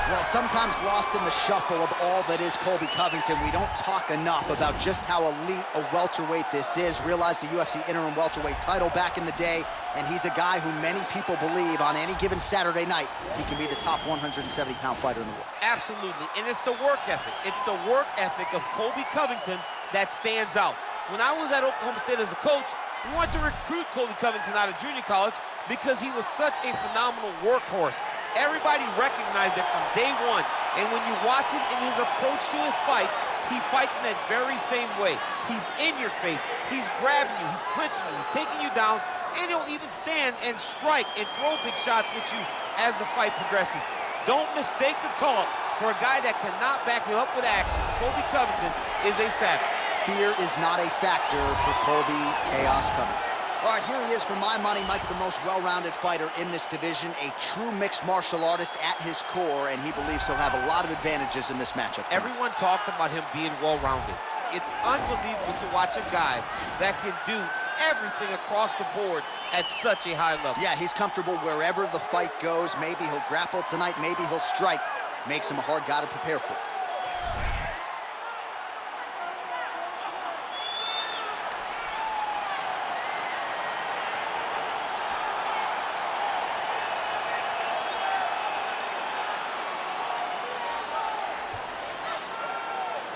Well, sometimes lost in the shuffle of all that is Colby Covington, we don't talk enough about just how elite a welterweight this is. Realized the UFC interim welterweight title back in the day, and he's a guy who many people believe on any given Saturday night, he can be the top 170-pound fighter in the world. Absolutely, and it's the work ethic. It's the work ethic of Colby Covington that stands out. When I was at Oklahoma State as a coach, we wanted to recruit Colby Covington out of junior college because he was such a phenomenal workhorse. Everybody recognized it from day one, and when you watch him in his approach to his fights, he fights in that very same way. He's in your face, he's grabbing you, he's clinching you, he's taking you down, and he'll even stand and strike and throw big shots with you as the fight progresses. Don't mistake the talk for a guy that cannot back you up with actions. Colby Covington is a savage. Fear is not a factor for Colby Chaos Covington. All right, here he is, for my money, Mike, the most well-rounded fighter in this division, a true mixed martial artist at his core, and he believes he'll have a lot of advantages in this matchup tonight. Everyone talked about him being well-rounded. It's unbelievable to watch a guy that can do everything across the board at such a high level. Yeah, he's comfortable wherever the fight goes. Maybe he'll grapple tonight, maybe he'll strike. Makes him a hard guy to prepare for.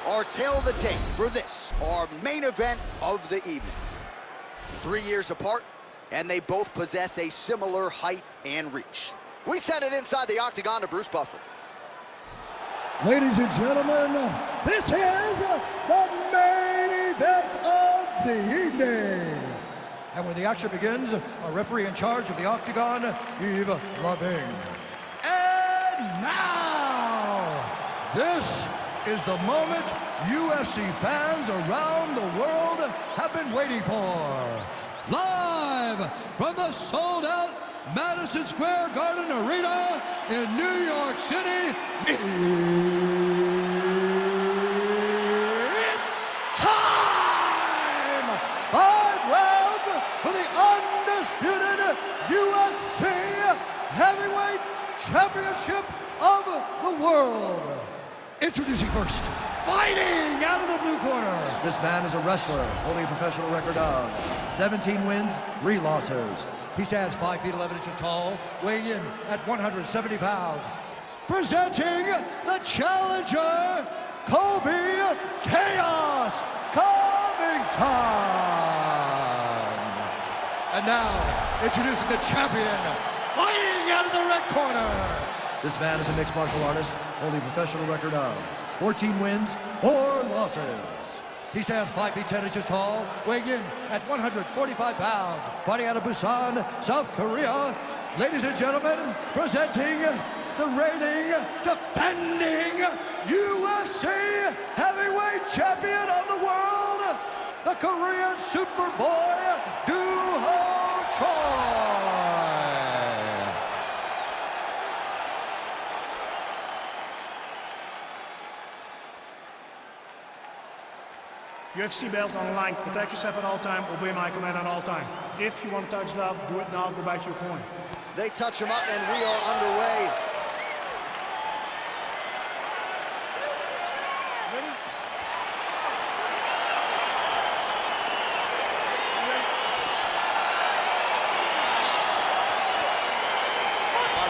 Our tail of the tape for this, our main event of the evening. 3 years apart, and they both possess a similar height and reach. We send it inside the octagon to Bruce Buffer. Ladies and gentlemen, this is the main event of the evening. And when the action begins, our referee in charge of the octagon, Yves Loving. And now, this is the moment UFC fans around the world have been waiting for. Live from the sold-out Madison Square Garden Arena in New York City, it's time! 5 rounds for the undisputed UFC Heavyweight Championship of the world. Introducing first, fighting out of the blue corner. This man is a wrestler, holding a professional record of 17 wins, 3 losses. He stands 5 feet 11 inches tall, weighing in at 170 pounds. Presenting the challenger, Colby Chaos Covington. And now, introducing the champion, fighting out of the red corner. This man is a mixed martial artist, holding a professional record of 14 wins, 4 losses. He stands 5 feet 10 inches tall, weighing in at 145 pounds, fighting out of Busan, South Korea. Ladies and gentlemen, presenting the reigning, defending UFC heavyweight champion of the world, the Korean Superboy, Doo-Ho Choi. UFC belt on the line. Protect yourself at all time. Obey my command at all time. If you want to touch love, do it now. Go back to your corner. They touch him up, and we are underway. Ready?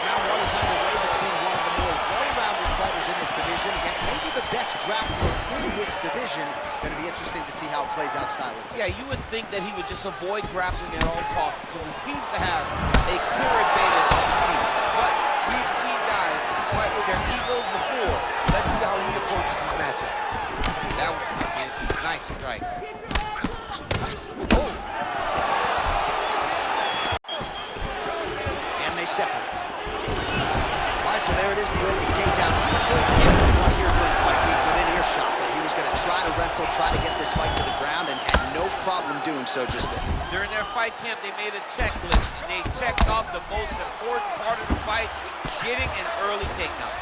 Round 1 is underway between one of the more well-rounded fighters in this division against maybe the best grappler in this division. Going to be interesting to see how it plays out stylistically. Yeah, you would think that he would just avoid grappling at all costs because he seems to have a clear advantage on the team. But we've seen guys fight with their egos before. Let's see how he approaches this matchup. That was a nice strike. Oh! And they separate. All right, so there it is, the early takedown. He told everyone here during fight week within earshot that he was going to try to wrestle, try to get this fight to the ground, and had no problem doing so just then. During their fight camp, they made a checklist, and they checked off the most important part of the fight, getting an early takedown.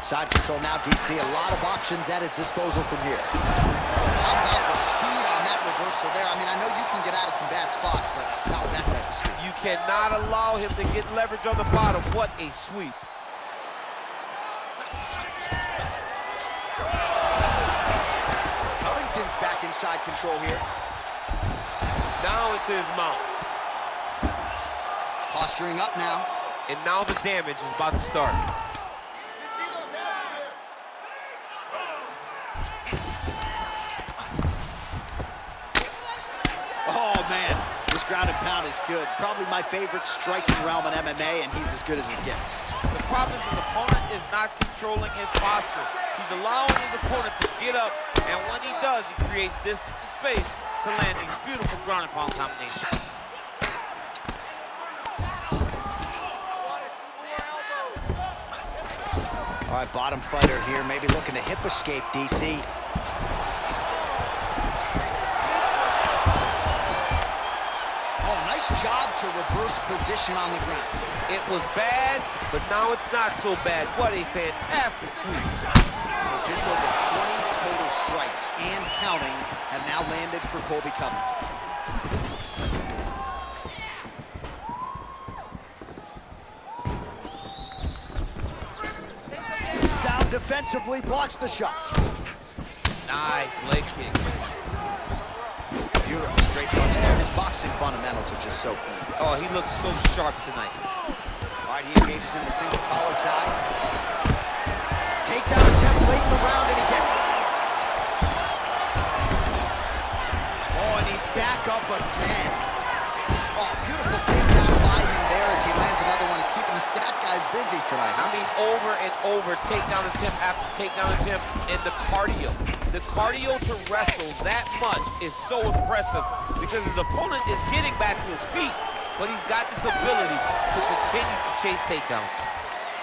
Side control now, DC. A lot of options at his disposal from here. How about the speed on that reversal there? I mean, I know you can get out of some bad spots, but not with that type of speed. You cannot allow him to get leverage on the bottom. What a sweep. Covington's back inside control here. Now into his mount. Posturing up now. And now the damage is about to start. Oh, man. This ground and pound is good. Probably my favorite striking realm in MMA, and he's as good as it gets. The problem is the opponent is not controlling his posture. He's allowing his opponent to get up, and when he does, he creates distance and space to land these beautiful ground and pound combinations. All right, bottom fighter here, maybe looking to hip escape, DC. Oh, nice job to reverse position on the ground. It was bad, but now it's not so bad. What a fantastic sweep. So just over 20 total strikes and counting have now landed for Colby Covington. Sound defensively blocks the shot. Nice leg kick. Beautiful straight punch there. His boxing fundamentals are just so clean. Oh, he looks so sharp tonight. All right, he engages in the single collar tie. Takedown attempt late in the round, and he gets it. Oh, and he's back up again. Oh, beautiful takedown by him there as he lands another one. He's keeping the stat guys busy tonight, huh? I mean, over and over, takedown attempt after takedown attempt, and the cardio. The cardio to wrestle that much is so impressive because his opponent is getting back to his feet, but he's got this ability to continue to chase takedowns.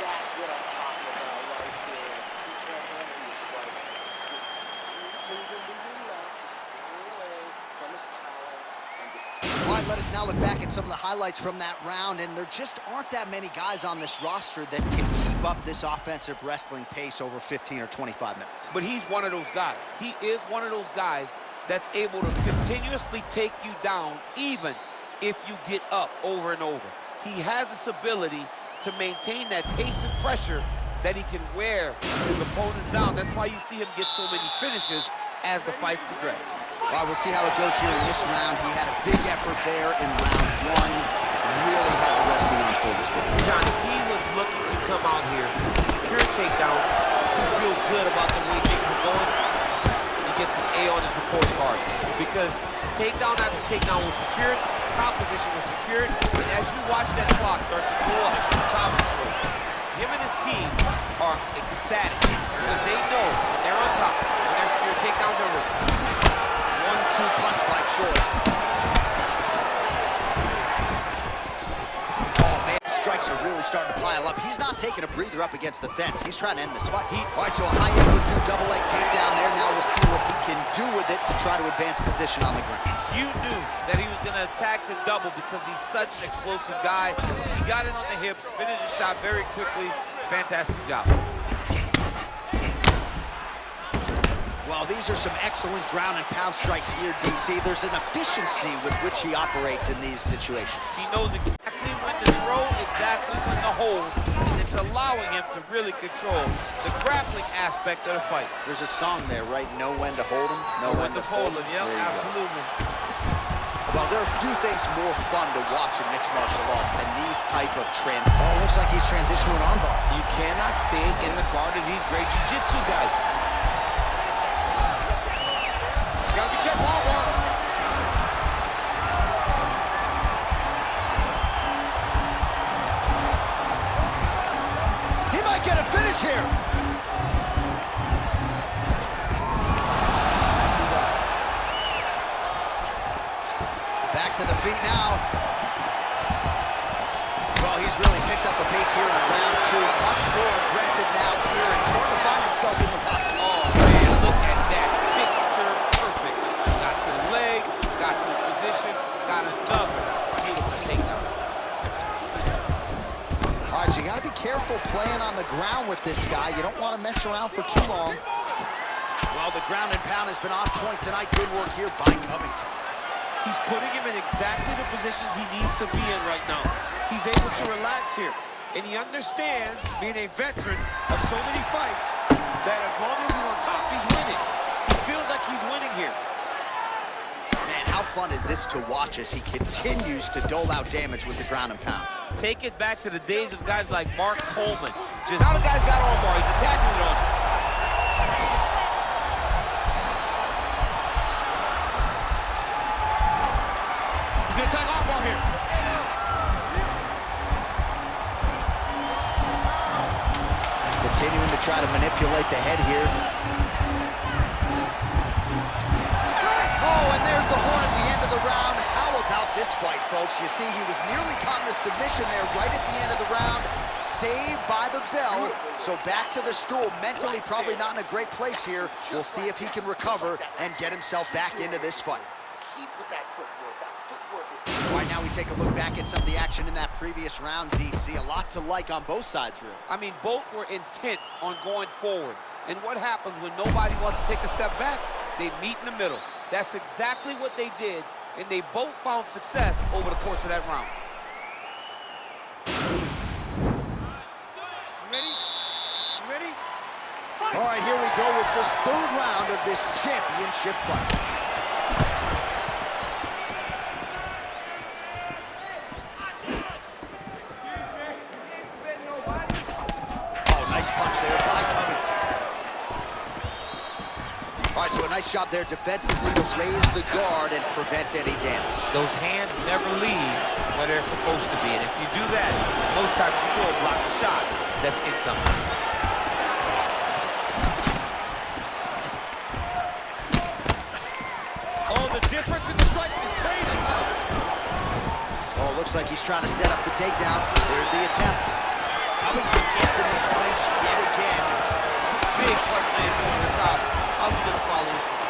That's what I'm talking about right there. He can't handle your strike. Just keep moving left, just stay away from his power, and just keep... All right, let us now look back at some of the highlights from that round, and there just aren't that many guys on this roster that can keep up this offensive wrestling pace over 15 or 25 minutes. But he's one of those guys. He is one of those guys that's able to continuously take you down even if you get up over and over. He has this ability to maintain that pace and pressure that he can wear his opponents down. That's why you see him get so many finishes as the fight progresses. All right, we'll see how it goes here in this round. He had a big effort there in round one. Really had the wrestling on full display. John, he was looking to come out here, secure a takedown, to feel good about the way things were going. He gets an A on his report card because takedown after takedown was secured, top position was secured, and as you watch that clock start to go up, top control, him and his team are ecstatic because they know when they're on top, when they're secure takedowns are ready. 1-2 punch by Choi. Oh, man, strikes are really starting to pile up. He's not taking a breather up against the fence. He's trying to end this fight. All right, so a high amplitude double leg takedown there. Now we'll see what he can do with it to try to advance position on the ground. You knew that he was going to attack the double because he's such an explosive guy. He got it on the hips, finished the shot very quickly. Fantastic job. Well, these are some excellent ground and pound strikes here, DC. There's an efficiency with which he operates in these situations. He knows exactly when to throw, exactly when to hold, and it's allowing him to really control the grappling aspect of the fight. There's a song there, right? Know when to hold him, know when to fold him. Yep, absolutely. Well, there are a few things more fun to watch in mixed martial arts than these type of trends. Oh, looks like he's transitioning to an armbar. You cannot stay in the guard of these great jiu-jitsu guys. Gotta be careful, armbar. He might get a finish here. Back to the feet now. Well, he's really picked up the pace here in round two. Much more aggressive now here and starting to find himself in the pocket. Oh, man, look at that. Picture perfect. Got to the leg, got to his position, got another beautiful takedown. All right, so you got to be careful playing on the ground with this guy. You don't want to mess around for too long. Well, the ground and pound has been on point tonight. Good work here by Covington. He's putting him in exactly the positions he needs to be in right now. He's able to relax here. And he understands, being a veteran of so many fights, that as long as he's on top, he's winning. He feels like he's winning here. Man, how fun is this to watch as he continues to dole out damage with the ground and pound? Take it back to the days of guys like Mark Coleman. Just how the guy's got armbar, he's attacking it on him. He's gonna attack armbar here. Continuing to try to manipulate the head here. Oh, and there's the horn at the end of the round. How about this fight, folks? You see, he was nearly caught in a submission there right at the end of the round. Saved by the bell. So back to the stool. Mentally probably not in a great place here. We'll see if he can recover and get himself back into this fight. Keep with that footwork. That footwork is... All right, now we take a look back at some of the action in that previous round, DC. A lot to like on both sides, really. I mean, both were intent on going forward. And what happens when nobody wants to take a step back? They meet in the middle. That's exactly what they did, and they both found success over the course of that round. You ready? All right, here we go with this third round of this championship fight. So a nice job there defensively to raise the guard and prevent any damage. Those hands never leave where they're supposed to be. And if you do that, most times you will block the shot that's incoming. Oh, the difference in the striking is crazy. Oh, looks like he's trying to set up the takedown. There's the attempt. Covington gets in the clinch yet again. Big front leg over the top. I was gonna follow this one.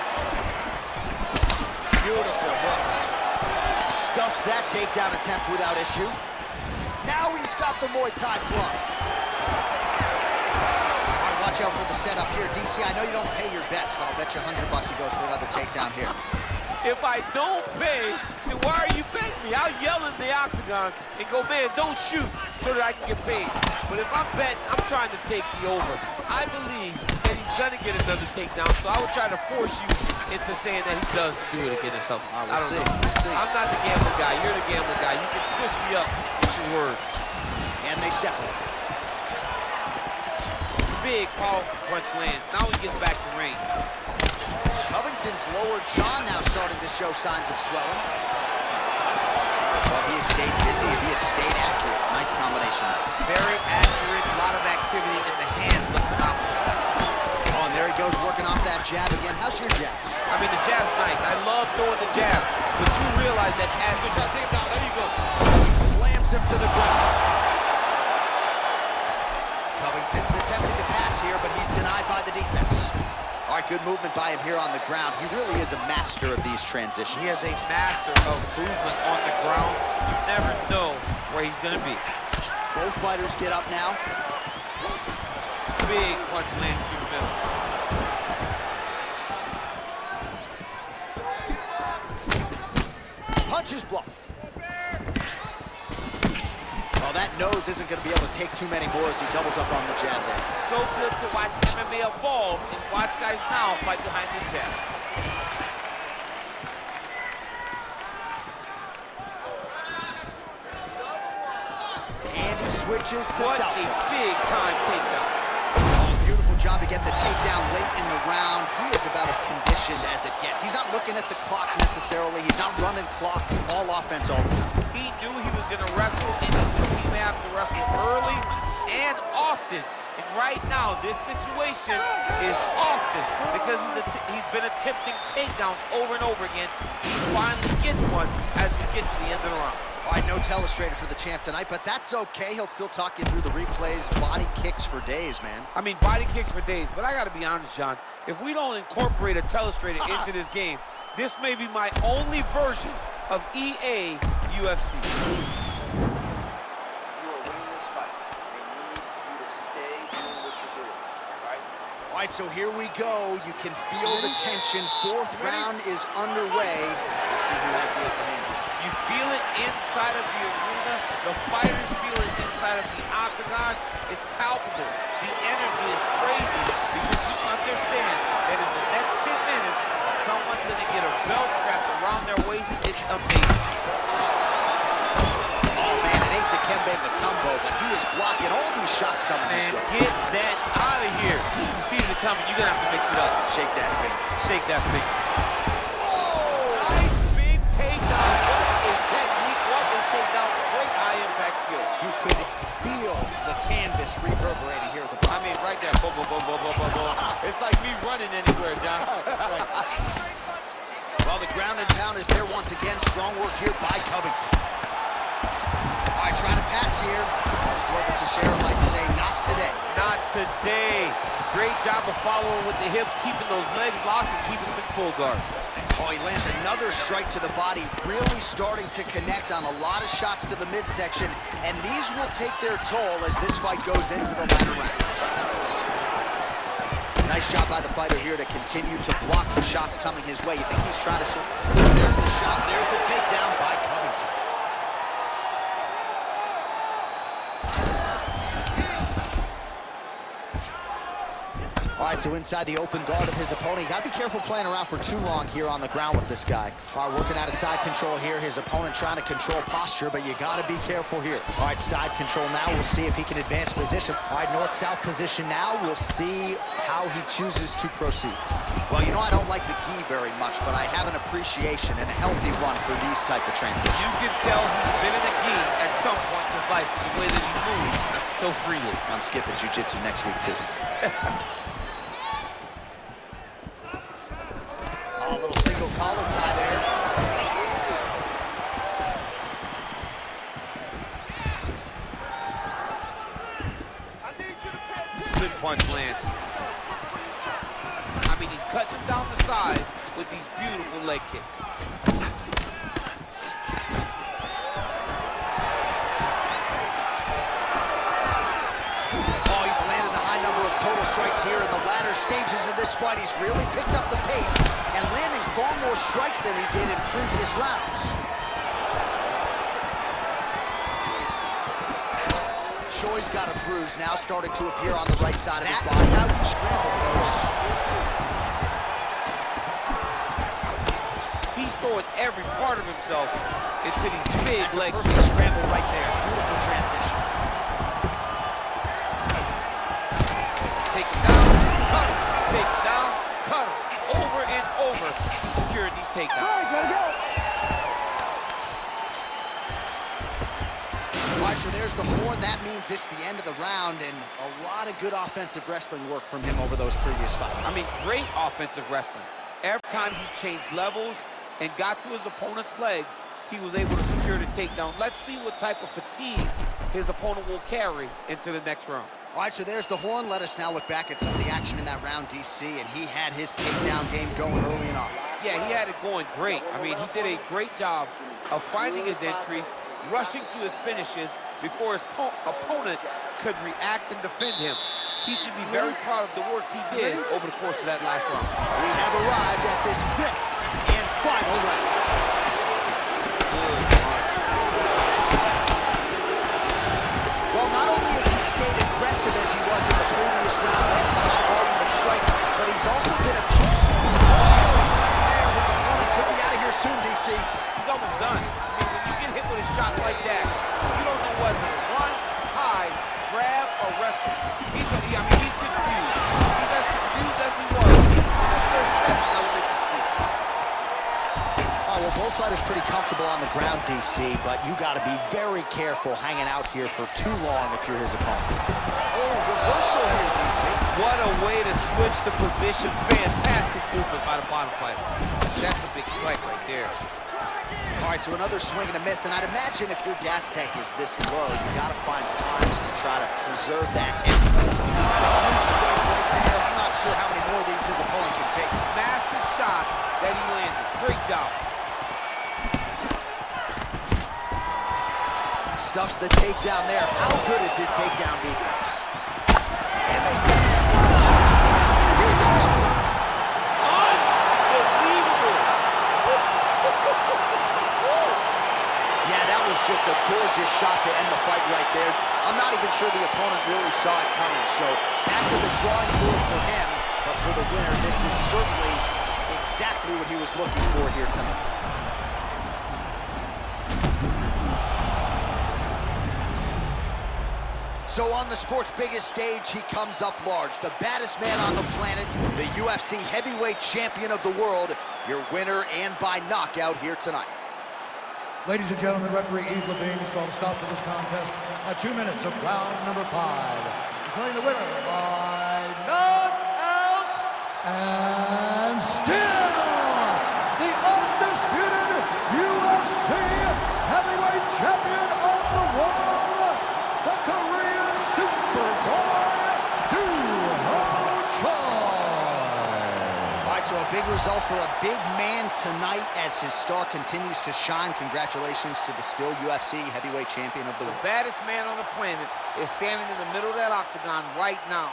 Beautiful hook. Stuffs that takedown attempt without issue. Now he's got the Muay Thai plunge. All right, watch out for the setup here. DC, I know you don't pay your bets, but I'll bet you $100 he goes for another takedown here. If I don't pay, then why are you betting me? I'll yell in the octagon and go, man, don't shoot so that I can get paid. But if I'm betting, I'm trying to take the over. I believe that he's gonna get another takedown, so I would try to force you into saying that he does do it again or something. I don't know. We'll see. I'm not the gambling guy. You're the gambling guy. You can twist me up with your words. And they separate. Big, powerful punch lands. Now he gets back to range. Covington's lower jaw now starting to show signs of swelling. Well, he has stayed busy and he has stayed accurate. Nice combination. Very accurate, a lot of activity in the hands. Look phenomenal. Oh, and there he goes working off that jab again. How's your jab? I mean, the jab's nice. I love throwing the jab. But you realize that as you're trying to take him down, there you go. Slams him to the ground. Covington's attempting to pass here, but he's denied by the defense. All right, good movement by him here on the ground. He really is a master of these transitions. He is a master of movement on the ground. You never know where he's going to be. Both fighters get up now. Big punch lands through the middle. Punch is blocked. Oh, that nose isn't going to be able to take too many more as he doubles up on the jab there. So good to watch MMA evolve and watch guys now fight behind the jab. And he switches to What southpaw. a big-time takedown. Beautiful job to get the takedown late in the round. He is about as conditioned as it gets. He's not looking at the clock necessarily. He's not running clock, all offense all the time. He knew he was going to wrestle, and he knew he may have to wrestle early and often. And right now, this situation is often because he's been attempting takedowns over and over again. He finally gets one as we get to the end of the round. All right, no telestrator for the champ tonight, but that's okay. He'll still talk you through the replays. Body kicks for days, man. I mean, body kicks for days, but I got to be honest, John. If we don't incorporate a telestrator into this game, this may be my only version of EA UFC. Listen, you are winning this fight. They need you to stay doing what you're doing. All right? All right, right, so here we go. You can feel the tension. Fourth round is underway. We'll see who has the upper hand. You feel it inside of the arena. The fighters feel it inside of the octagon. It's palpable. The energy is crazy because you understand that in the next 10 minutes, someone's going to get a belt wrapped around their waist. It's amazing. Oh, man, it ain't Dikembe Mutombo, but he is blocking all these shots coming his way. Get that out of here. You see it coming. You're going to have to mix it up. Shake that finger. Shake that finger. Oh! Nice big takedown. What a technique. What a takedown. Great high-impact skill. You could feel the canvas reverberating here at the bottom. I mean, right there. Boom, boom, boom, boom, boom, boom, boom. It's like me running anywhere, John. Well, the ground and pound is there once again. Strong work here by Covington. All right, trying to pass here. As Global Teixeira might say, not today. Not today. Great job of following with the hips, keeping those legs locked and keeping them in full guard. Oh, he lands another strike to the body, really starting to connect on a lot of shots to the midsection, and these will take their toll as this fight goes into the latter rounds. Nice job by the fighter here to continue to block the shots coming his way. You think he's trying to... There's the shot, there's the takedown by Covington. All right, so inside the open guard of his opponent. You gotta be careful playing around for too long here on the ground with this guy. All right, working out of side control here. His opponent trying to control posture, but you gotta be careful here. All right, side control now. We'll see if he can advance position. All right, north-south position now. We'll see how he chooses to proceed. Well, you know I don't like the gi very much, but I have an appreciation and a healthy one for these type of transitions. You can tell he's been in a gi at some point in his life, the way that he moves so freely. I'm skipping jiu-jitsu next week, too. A little single collar tie there. Good punch lands. I mean, he's cutting him down the sides with these beautiful leg kicks. Oh, he's landed a high number of total strikes here in the latter stages of this fight. He's really picked up the pace and landing far more strikes than he did in previous rounds. Choi's got a bruise now starting to appear on the right side of his body. That's how you scramble, folks. He's throwing every part of himself into these big That's leg a perfect kicks. scramble right there. Beautiful transition. Take him down, cut him. Take him down, cut him. Over and over, he's securing these takedowns. All right, so there's the horn. That means it's the end of the round, and a lot of good offensive wrestling work from him over those previous fights. I mean, great offensive wrestling. Every time he changed levels and got to his opponent's legs, he was able to secure the takedown. Let's see what type of fatigue his opponent will carry into the next round. All right, so there's the horn. Let us now look back at some of the action in that round, DC, and he had his takedown game going early and often. Yeah, he had it going great. I mean, he did a great job of finding his entries, rushing to his finishes before his opponent could react and defend him. He should be very proud of the work he did over the course of that last round. We have arrived at this fifth and final round. Well, not only has he stayed aggressive as he was in the previous round, landing a high volume of strikes, but he's also been a... His opponent could be out of here soon, DC. He's almost done. I mean, when you get hit with a shot like that, you don't know whether to run, hide, grab, or wrestle. He's confused. He's as confused as he was in his first test in elementary school. Oh, well, both fighters pretty comfortable on the ground, DC, but you got to be very careful hanging out here for too long if you're his opponent. Oh, reversal here, DC. What a way to switch the position. Fantastic movement by the bottom fighter. That's a big strike right there. All right, so another swing and a miss, and I'd imagine if your gas tank is this low, you got to find times to try to preserve that energy. He's got a huge strike right there. I'm not sure how many more of these his opponent can take. Massive shot that he landed. Great job. Stuffs the takedown there. How good is his takedown defense? And they say, oh! He was just a gorgeous shot to end the fight right there. I'm not even sure the opponent really saw it coming. So after the drawing board for him, but for the winner, this is certainly exactly what he was looking for here tonight. So on the sport's biggest stage, he comes up large. The baddest man on the planet, the UFC heavyweight champion of the world, your winner and by knockout here tonight. Ladies and gentlemen, referee Yves Levine is going to stop for this contest at 2 minutes of round number 5. Declaring the winner by knockout and still the undisputed UFC heavyweight champion of the world, the Korean Superboy, All right, so a big result for a big man tonight as his star continues to shine. Congratulations to the still UFC heavyweight champion of the world. The baddest man on the planet is standing in the middle of that octagon right now.